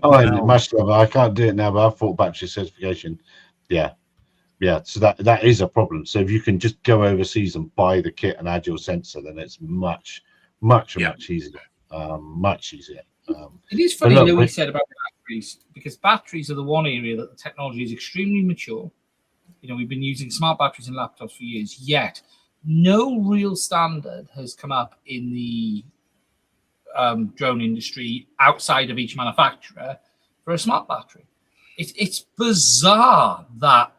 S1: Much love. I can't do it now, but I've thought battery certification. Yeah. So that is a problem. So if you can just go overseas and buy the kit and add your sensor, then it's much easier. Much easier.
S5: It is funny, Louis said about batteries, because batteries are the one area that the technology is extremely mature. We've been using smart batteries in laptops for years, yet no real standard has come up in the drone industry outside of each manufacturer for a smart battery. It's bizarre that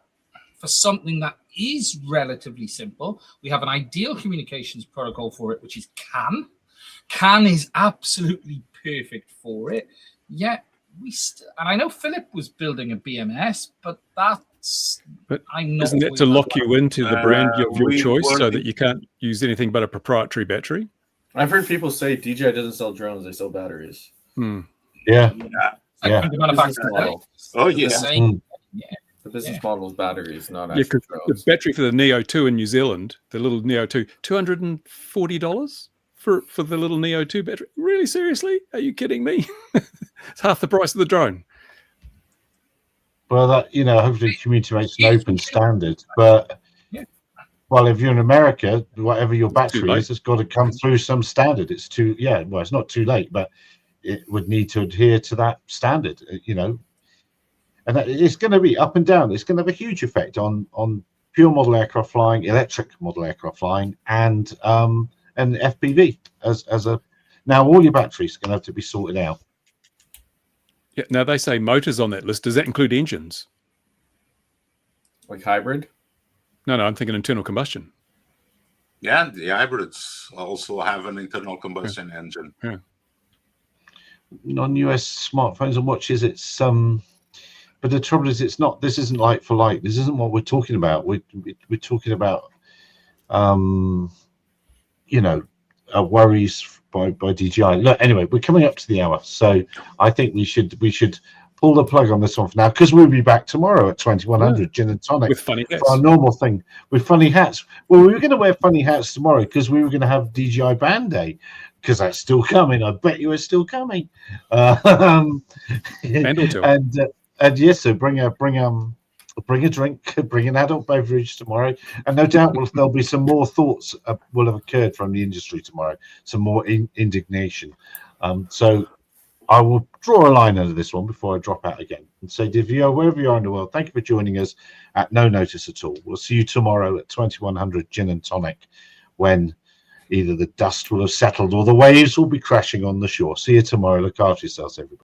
S5: for something that is relatively simple, we have an ideal communications protocol for it, which is CAN. CAN is absolutely perfect for it. Yet and I know Philip was building a BMS, but I'm not.
S2: Isn't it to lock you into the brand of your choice so that you can't use anything but a proprietary battery?
S6: I've heard people say DJI doesn't sell drones; they sell batteries.
S1: Yeah.
S5: The manufacturer model.
S4: Oh yes.
S6: The business model is batteries, not actual drones.
S2: The battery for the Neo 2 in New Zealand, the little Neo 2, $240 for the little Neo 2 battery. Really, seriously? Are you kidding me? It's half the price of the drone.
S1: Well, that hopefully community makes an open standard. But well, if you're in America, whatever your battery is, it's got to come through some standard. It's it's not too late, but it would need to adhere to that standard. And it's going to be up and down. It's going to have a huge effect on pure model aircraft flying, electric model aircraft flying, and FPV as a. Now all your batteries are going to have to be sorted out.
S2: Yeah. Now they say motors on that list. Does that include engines?
S6: Like hybrid?
S2: No, I'm thinking internal combustion.
S4: Yeah, the hybrids also have an internal combustion engine.
S1: Yeah. Non-US smartphones and watches, it's but the trouble is, this isn't like for like. This isn't what we're talking about. We're talking about, worries by DJI. Look, anyway, we're coming up to the hour, so I think we should pull the plug on this one for now, because we'll be back tomorrow at 2100 Gin and Tonic
S2: with funny hats.
S1: For our normal thing with funny hats. Well, we were going to wear funny hats tomorrow because we were going to have DJI Band Day, because that's still coming. I bet you it's still coming. And yes, so bring a drink, bring an adult beverage tomorrow, and no doubt there'll be some more thoughts will have occurred from the industry tomorrow, some more indignation. So I will draw a line under this one before I drop out again and say, dear viewer, wherever you are in the world, thank you for joining us at no notice at all. We'll see you tomorrow at 2100 Gin and Tonic, when either the dust will have settled or the waves will be crashing on the shore. See you tomorrow. Look after yourselves, everybody.